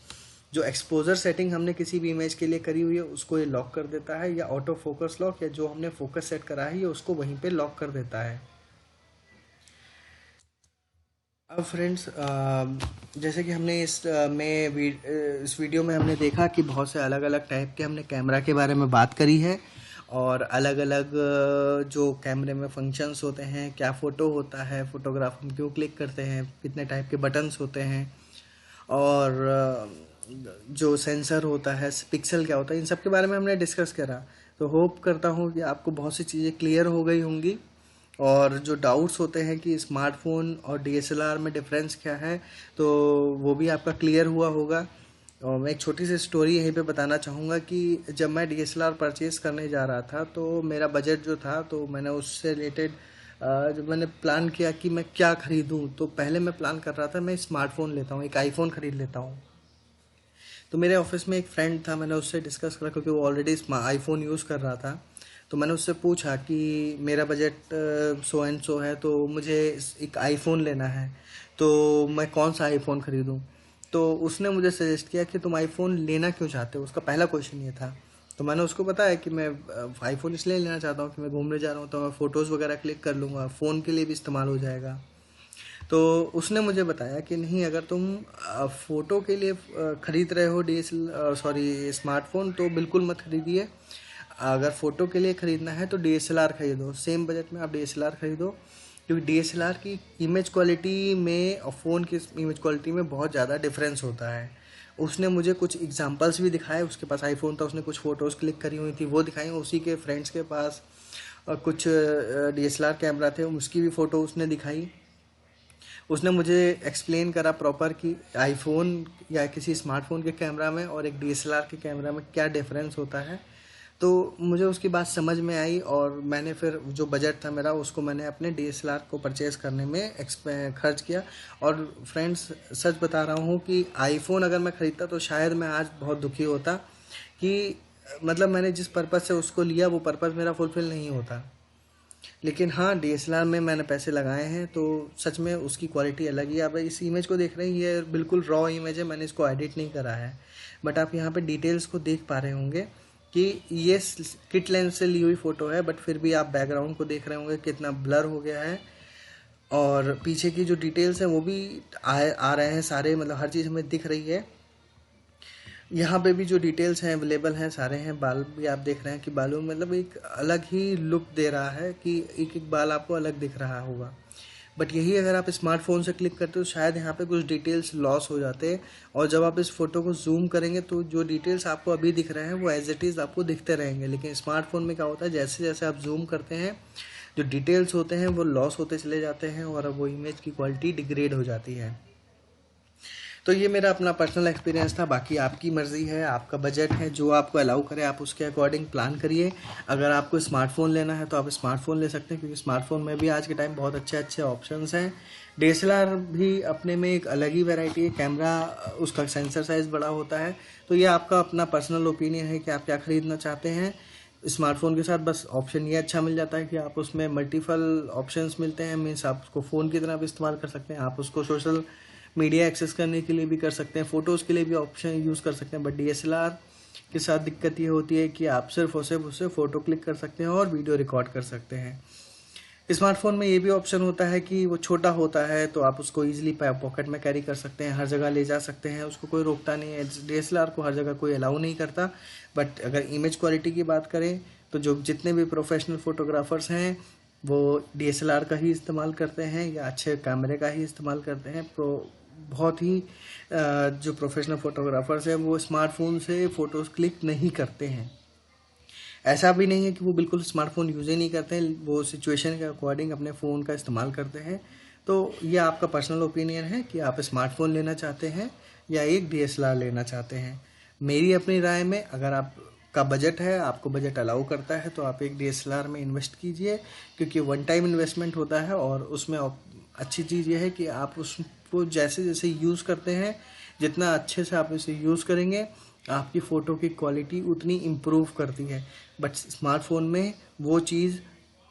जो एक्सपोजर सेटिंग हमने किसी भी इमेज के लिए करी हुई है उसको ये लॉक कर देता है, या ऑटो फोकस लॉक, या जो हमने फोकस सेट करा है ये उसको वहीं पे लॉक कर देता है। अब फ्रेंड्स, जैसे कि हमने इस वीडियो में हमने देखा कि बहुत से अलग अलग टाइप के हमने कैमरा के बारे में बात करी है, और अलग अलग जो कैमरे में फंक्शंस होते हैं, क्या फ़ोटो होता है, फ़ोटोग्राफ हम क्यों क्लिक करते हैं, कितने टाइप के बटन्स होते हैं, और जो सेंसर होता है, पिक्सल क्या होता है, इन सब के बारे में हमने डिस्कस करा। तो होप करता हूँ कि आपको बहुत सी चीज़ें क्लियर हो गई होंगी, और जो डाउट्स होते हैं कि स्मार्टफोन और डीएसएलआर में डिफरेंस क्या है, तो वो भी आपका क्लियर हुआ होगा। और मैं एक छोटी सी स्टोरी यहीं पे बताना चाहूँगा कि जब मैं डीएसएलआर परचेज़ करने जा रहा था तो मेरा बजट जो था, तो मैंने उससे रिलेटेड जब मैंने प्लान किया कि मैं क्या ख़रीदूँ, तो पहले मैं प्लान कर रहा था मैं स्मार्टफ़ोन लेता हूँ, एक आईफोन ख़रीद लेता हूँ। तो मेरे ऑफिस में एक फ्रेंड था, मैंने उससे डिस्कस करा क्योंकि वो ऑलरेडी आईफोन यूज़ कर रहा था। तो मैंने उससे पूछा कि मेरा बजट सो एंड सो है, तो मुझे एक आईफोन लेना है, तो मैं कौन सा आईफोन ख़रीदूँ। तो उसने मुझे सजेस्ट किया कि तुम आईफोन लेना क्यों चाहते हो, उसका पहला क्वेश्चन ये था। तो मैंने उसको बताया कि मैं आईफोन इसलिए लेना चाहता हूँ कि मैं घूमने जा रहा हूँ, तो मैं फ़ोटोज़ वगैरह क्लिक कर लूँगा, फ़ोन के लिए भी इस्तेमाल हो जाएगा। तो उसने मुझे बताया कि नहीं, अगर तुम फ़ोटो के लिए ख़रीद रहे हो स्मार्टफ़ोन, तो बिल्कुल मत खरीदिए। अगर फ़ोटो के लिए ख़रीदना है तो डीएसएलआर खरीदो, सेम बजट में आप डीएसएलआर खरीदो, क्योंकि डीएसएलआर की इमेज क्वालिटी में और फ़ोन की इमेज क्वालिटी में बहुत ज़्यादा डिफरेंस होता है। उसने मुझे कुछ एग्जांपल्स भी दिखाए, उसके पास आईफोन था, उसने कुछ फ़ोटोज़ क्लिक करी हुई थी वो दिखाई, उसी के फ्रेंड्स के पास कुछ डीएसएलआर कैमरा थे, उसकी भी फ़ोटो उसने दिखाई। उसने मुझे एक्सप्लेन करा प्रॉपर कि आईफोन या किसी स्मार्टफोन के कैमरा में और एक डीएसएलआर के कैमरा में क्या डिफरेंस होता है। तो मुझे उसकी बात समझ में आई, और मैंने फिर जो बजट था मेरा उसको मैंने अपने डीएसएलआर को परचेज़ करने में खर्च किया। और फ्रेंड्स, सच बता रहा हूँ कि आईफोन अगर मैं ख़रीदता तो शायद मैं आज बहुत दुखी होता, कि मतलब मैंने जिस पर्पज़ से उसको लिया वो पर्पज़ मेरा फुलफ़िल नहीं होता। लेकिन हाँ, डीएसएलआर में मैंने पैसे लगाए हैं, तो सच में उसकी क्वालिटी अलग ही है। आप इस इमेज को देख रहे हैं, ये बिल्कुल रॉ इमेज है, मैंने इसको एडिट नहीं करा है, बट आप यहाँ पे डिटेल्स को देख पा रहे होंगे कि ये किट लेंस से ली हुई फ़ोटो है, बट फिर भी आप बैकग्राउंड को देख रहे होंगे कितना ब्लर हो गया है, और पीछे की जो डिटेल्स हैं वो भी आ रहे हैं सारे, मतलब हर चीज़ हमें दिख रही है। यहाँ पे भी जो डिटेल्स हैं अवेलेबल हैं, सारे हैं। बाल भी आप देख रहे हैं कि बालों में मतलब एक अलग ही लुक दे रहा है, कि एक एक बाल आपको अलग दिख रहा होगा। बट यही अगर आप स्मार्टफोन से क्लिक करते हो शायद यहाँ पे कुछ डिटेल्स लॉस हो जाते हैं, और जब आप इस फोटो को जूम करेंगे तो जो डिटेल्स आपको अभी दिख रहे हैं वो एज इट इज़ आपको दिखते रहेंगे। लेकिन स्मार्टफोन में क्या होता है, जैसे जैसे आप जूम करते हैं जो डिटेल्स होते हैं वो लॉस होते चले जाते हैं, और वो इमेज की क्वालिटी डिग्रेड हो जाती है। तो ये मेरा अपना पर्सनल एक्सपीरियंस था। बाकी आपकी मर्ज़ी है, आपका बजट है, जो आपको अलाउ करे आप उसके अकॉर्डिंग प्लान करिए। अगर आपको स्मार्टफ़ोन लेना है तो आप स्मार्टफ़ोन ले सकते हैं, क्योंकि स्मार्टफ़ोन में भी आज के टाइम बहुत अच्छे अच्छे ऑप्शंस हैं। डीएसएलआर भी अपने में एक अलग ही वैरायटी है, कैमरा उसका सेंसर साइज़ बड़ा होता है। तो ये आपका अपना पर्सनल ओपिनियन है कि आप क्या ख़रीदना चाहते हैं। स्मार्टफ़ोन के साथ बस ऑप्शन ये अच्छा मिल जाता है कि आप उसमें मल्टीपल ऑप्शंस मिलते हैं। मीन्स आप उसको फ़ोन की तरह भी इस्तेमाल कर सकते हैं, आप उसको सोशल मीडिया एक्सेस करने के लिए भी कर सकते हैं, फ़ोटोज़ के लिए भी ऑप्शन यूज़ कर सकते हैं। बट डीएसएलआर के साथ दिक्कत ये होती है कि आप सिर्फ और सिर्फ उससे फ़ोटो क्लिक कर सकते हैं और वीडियो रिकॉर्ड कर सकते हैं। स्मार्टफ़ोन में ये भी ऑप्शन होता है कि वो छोटा होता है, तो आप उसको ईजिली पॉकेट में कैरी कर सकते हैं, हर जगह ले जा सकते हैं, उसको कोई रोकता नहीं है। डीएसएलआर को हर जगह कोई अलाउ नहीं करता। बट अगर इमेज क्वालिटी की बात करें तो जो जितने भी प्रोफेशनल फ़ोटोग्राफ़र्स हैं वो डीएसएलआर का ही इस्तेमाल करते हैं या अच्छे कैमरे का ही इस्तेमाल करते हैं। बहुत ही जो प्रोफेशनल फ़ोटोग्राफ़र्स हैं वो स्मार्टफ़ोन से फ़ोटोज़ क्लिक नहीं करते हैं। ऐसा भी नहीं है कि वो बिल्कुल स्मार्टफ़ोन यूज़ ही नहीं करते हैं, वो सिचुएशन के अकॉर्डिंग अपने फ़ोन का इस्तेमाल करते हैं। तो ये आपका पर्सनल ओपिनियन है कि आप स्मार्टफ़ोन लेना चाहते हैं या एक डीएसएलआर लेना चाहते हैं। मेरी अपनी राय में, अगर आपका बजट है, आपको बजट अलाउ करता है, तो आप एक डीएसएलआर में इन्वेस्ट कीजिए, क्योंकि वन टाइम इन्वेस्टमेंट होता है। और उसमें अच्छी चीज़ ये है कि आप उसको जैसे जैसे यूज़ करते हैं, जितना अच्छे से आप इसे यूज़ करेंगे, आपकी फ़ोटो की क्वालिटी उतनी इम्प्रूव करती है। बट स्मार्टफ़ोन में वो चीज़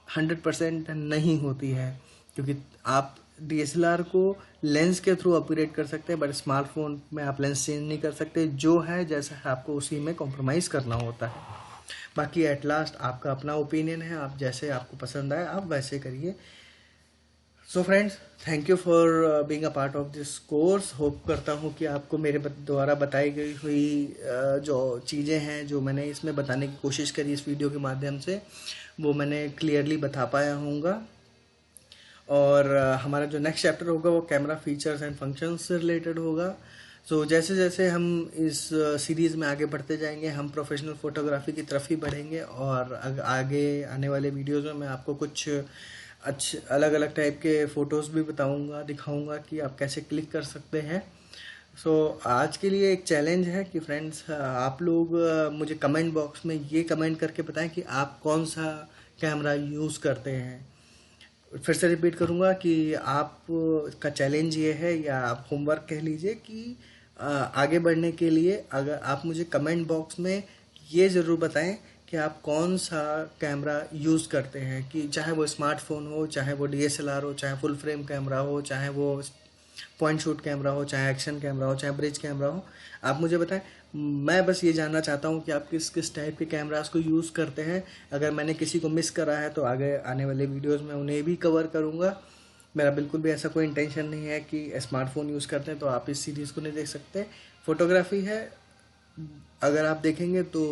100% नहीं होती है, क्योंकि आप डीएसएलआर को लेंस के थ्रू अपग्रेड कर सकते हैं, बट स्मार्टफ़ोन में आप लेंस चेंज नहीं कर सकते। जो है जैसा है आपको उसी में कॉम्प्रोमाइज़ करना होता है। बाकी एट लास्ट आपका अपना ओपिनियन है, आप जैसे आपको पसंद आए आप वैसे करिए। So friends, thank you for being a part of this course. Hope करता हूँ कि आपको मेरे द्वारा बताई गई हुई जो चीज़ें हैं, जो मैंने इसमें बताने की कोशिश करी इस वीडियो के माध्यम से, वो मैंने क्लियरली बता पाया होऊंगा। और हमारा जो नेक्स्ट चैप्टर होगा वो कैमरा फीचर्स एंड फंक्शंस से रिलेटेड होगा। सो जैसे जैसे हम इस सीरीज़ में आगे बढ़ते जाएंगे, हम प्रोफेशनल फ़ोटोग्राफी की तरफ ही बढ़ेंगे। और आगे आने वाले वीडियोज़ में मैं आपको कुछ अच्छे अलग अलग टाइप के फ़ोटोज़ भी बताऊंगा, दिखाऊंगा कि आप कैसे क्लिक कर सकते हैं। सो आज के लिए एक चैलेंज है कि फ्रेंड्स, आप लोग मुझे कमेंट बॉक्स में ये कमेंट करके बताएं कि आप कौन सा कैमरा यूज़ करते हैं। फिर से रिपीट करूँगा कि आप का चैलेंज ये है, या आप होमवर्क कह लीजिए, कि आगे बढ़ने के लिए अगर आप मुझे कमेंट बॉक्स में ये ज़रूर बताएं कि आप कौन सा कैमरा यूज़ करते हैं, कि चाहे वो स्मार्टफ़ोन हो, चाहे वो डीएसएलआर हो, चाहे फुल फ्रेम कैमरा हो, चाहे वो पॉइंट शूट कैमरा हो, चाहे एक्शन कैमरा हो, चाहे ब्रिज कैमरा हो, आप मुझे बताएं। मैं बस ये जानना चाहता हूँ कि आप किस किस टाइप के कैमरास को यूज़ करते हैं। अगर मैंने किसी को मिस करा है तो आगे आने वाले वीडियोज़ में उन्हें भी कवर करूँगा। मेरा बिल्कुल भी ऐसा कोई इंटेंशन नहीं है कि स्मार्टफ़ोन यूज़ करते हैं तो आप इस सीरीज़ को नहीं देख सकते। फ़ोटोग्राफी है, अगर आप देखेंगे तो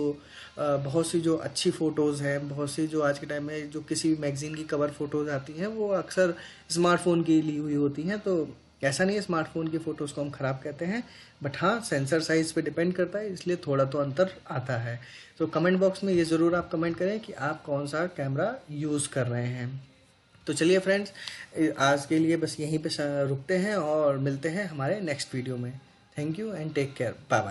बहुत सी जो अच्छी फ़ोटोज़ हैं, बहुत सी जो आज के टाइम में जो किसी भी मैगज़ीन की कवर फ़ोटोज़ आती हैं, वो अक्सर स्मार्टफ़ोन की ली हुई होती हैं। तो ऐसा नहीं है स्मार्टफ़ोन की फ़ोटोज़ को हम ख़राब कहते हैं, बट हाँ, सेंसर साइज़ पे डिपेंड करता है, इसलिए थोड़ा तो अंतर आता है। तो कमेंट बॉक्स में ये ज़रूर आप कमेंट करें कि आप कौन सा कैमरा यूज़ कर रहे हैं। तो चलिए फ्रेंड्स, आज के लिए बस यहीं पे रुकते हैं और मिलते हैं हमारे नेक्स्ट वीडियो में। Thank you and take care, bye bye.